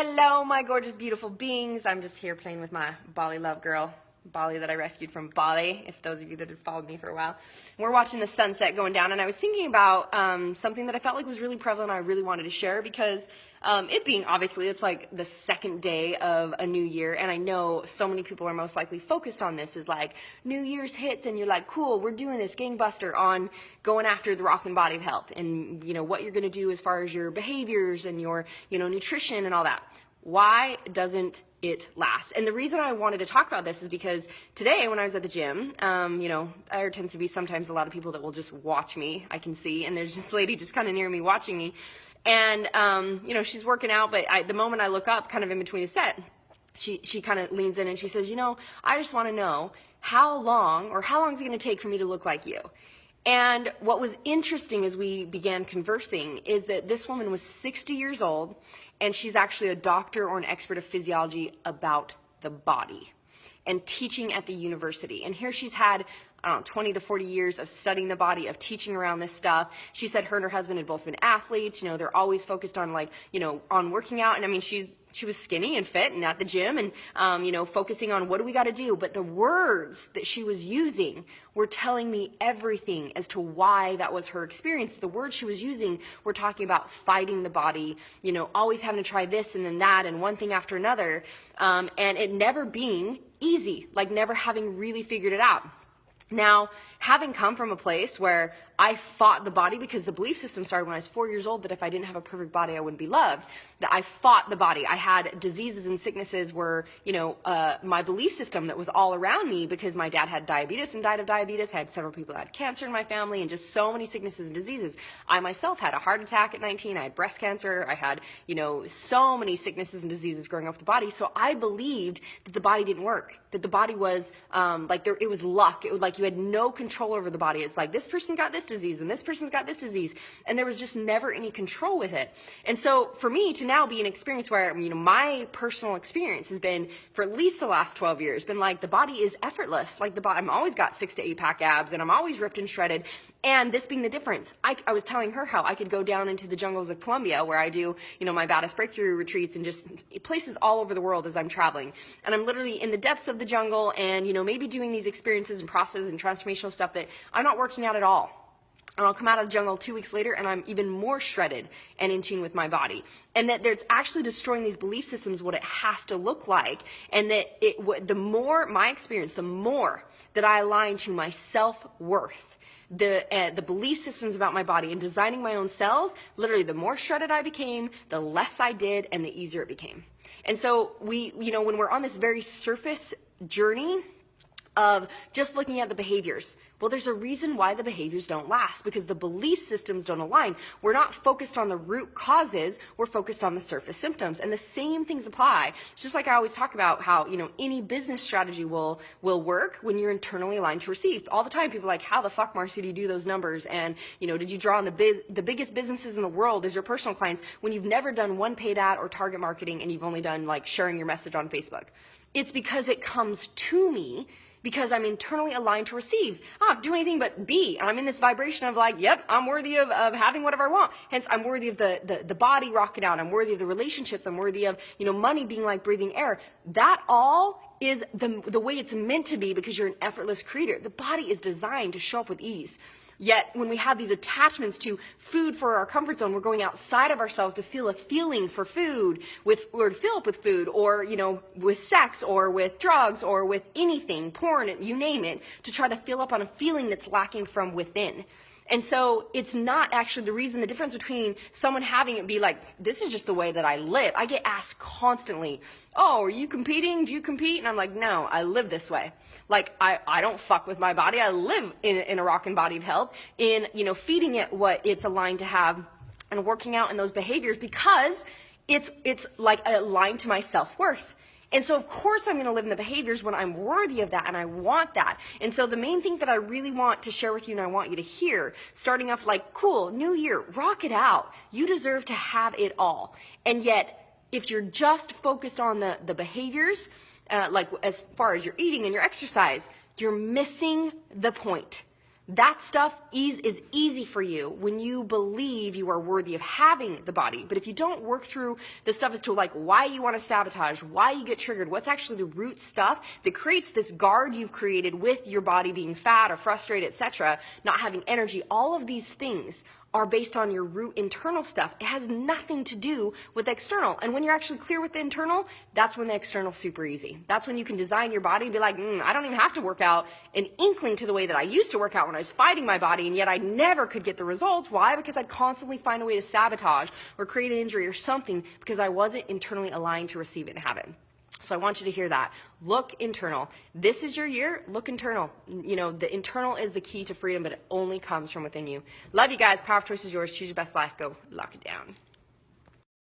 Hello, my gorgeous, beautiful beings. I'm just here playing with my Bali love girl, Bali that I rescued from Bali, if those of you that have followed me for a while. We're watching the sunset going down, and I was thinking about something that I felt like was really prevalent I really wanted to share because it being, obviously, it's like the second day of a new year, and I know so many people are most likely focused on this, is like, New Year's hits, and you're like, cool, we're doing this gangbuster on going after the rockin' body of health, and, you know, what you're gonna do as far as your behaviors and your, you know, nutrition and all that. Why doesn't it last? And the reason I wanted to talk about this is because today when I was at the gym, you know, there tends to be sometimes a lot of people that will just watch me, I can see, and there's this lady just kind of near me watching me, and, you know, she's working out, but the moment I look up, kind of in between a set, she kind of leans in and she says, you know, I just want to know how long is it going to take for me to look like you? And what was interesting as we began conversing is that this woman was 60 years old, and she's actually a doctor or an expert of physiology about the body and teaching at the university. And here she's had, I don't know, 20 to 40 years of studying the body, of teaching around this stuff. She said her and her husband had both been athletes. You know, they're always focused on, like, you know, on working out. And I mean, she was skinny and fit and at the gym and, you know, focusing on what do we got to do. But the words that she was using were telling me everything as to why that was her experience. The words she was using were talking about fighting the body, you know, always having to try this and then that and one thing after another. And it never being easy, like never having really figured it out. Now, having come from a place where I fought the body, because the belief system started when I was 4 years old that if I didn't have a perfect body, I wouldn't be loved, that I fought the body. I had diseases and sicknesses were, you know, my belief system that was all around me, because my dad had diabetes and died of diabetes, had several people that had cancer in my family, and just so many sicknesses and diseases. I myself had a heart attack at 19, I had breast cancer, I had, you know, so many sicknesses and diseases growing up with the body, so I believed that the body didn't work, that the body was, it was luck, it was like you had no control over the body. It's like this person got this disease and this person's got this disease, and there was just never any control with it. And so for me to now be an experience where, you know, my personal experience has been for at least the last 12 years been like the body is effortless, like the body, I'm always got 6 to 8 pack abs and I'm always ripped and shredded. And this being the difference, I was telling her how I could go down into the jungles of Colombia where I do, you know, my Badass Breakthrough retreats and just places all over the world as I'm traveling. And I'm literally in the depths of the jungle and, you know, maybe doing these experiences and processes and transformational stuff that I'm not working out at all. And I'll come out of the jungle 2 weeks later and I'm even more shredded and in tune with my body. And that it's actually destroying these belief systems, what it has to look like. And that the more my experience, the more that I align to my self-worth, the belief systems about my body and designing my own cells, literally the more shredded I became, the less I did and the easier it became. And so you know, when we're on this very surface journey of just looking at the behaviors, well, there's a reason why the behaviors don't last, because the belief systems don't align. We're not focused on the root causes, we're focused on the surface symptoms. And the same things apply. It's just like I always talk about how, you know, any business strategy will work when you're internally aligned to receive. All the time people are like, how the fuck, Marci, do you do those numbers? And, you know, did you draw on the biggest businesses in the world as your personal clients when you've never done one paid ad or target marketing and you've only done like sharing your message on Facebook? It's because it comes to me because I'm internally aligned to receive. I don't have to do anything but be. And I'm in this vibration of like, yep, I'm worthy of having whatever I want. Hence, I'm worthy of the body rocking out. I'm worthy of the relationships. I'm worthy of, you know, money being like breathing air. That all is the way it's meant to be because you're an effortless creator. The body is designed to show up with ease. Yet when we have these attachments to food for our comfort zone, we're going outside of ourselves to feel a feeling for food, or to fill up with food, or, you know, with sex, or with drugs, or with anything, porn, you name it, to try to fill up on a feeling that's lacking from within. And so it's not actually the difference between someone having it be like, this is just the way that I live. I get asked constantly, oh, are you competing? Do you compete? And I'm like, no, I live this way. Like, I don't fuck with my body. I live in a rockin' body of health, in, you know, feeding it what it's aligned to have and working out in those behaviors because it's like aligned to my self-worth. And so, of course, I'm going to live in the behaviors when I'm worthy of that and I want that. And so the main thing that I really want to share with you and I want you to hear, starting off like, cool, new year, rock it out. You deserve to have it all. And yet, if you're just focused on the behaviors, like as far as your eating and your exercise, you're missing the point. That stuff is easy for you when you believe you are worthy of having the body. But if you don't work through the stuff as to like why you want to sabotage, why you get triggered, what's actually the root stuff that creates this guard you've created with your body being fat or frustrated, etc., not having energy, all of these things are based on your root internal stuff. It has nothing to do with external. And when you're actually clear with the internal, that's when the external's super easy. That's when you can design your body and be like, I don't even have to work out an inkling to the way that I used to work out when I was fighting my body, and yet I never could get the results. Why? Because I'd constantly find a way to sabotage or create an injury or something because I wasn't internally aligned to receive it and have it. So I want you to hear that. Look internal. This is your year. Look internal. You know, the internal is the key to freedom, but it only comes from within you. Love you guys. Power of choice is yours. Choose your best life. Go lock it down.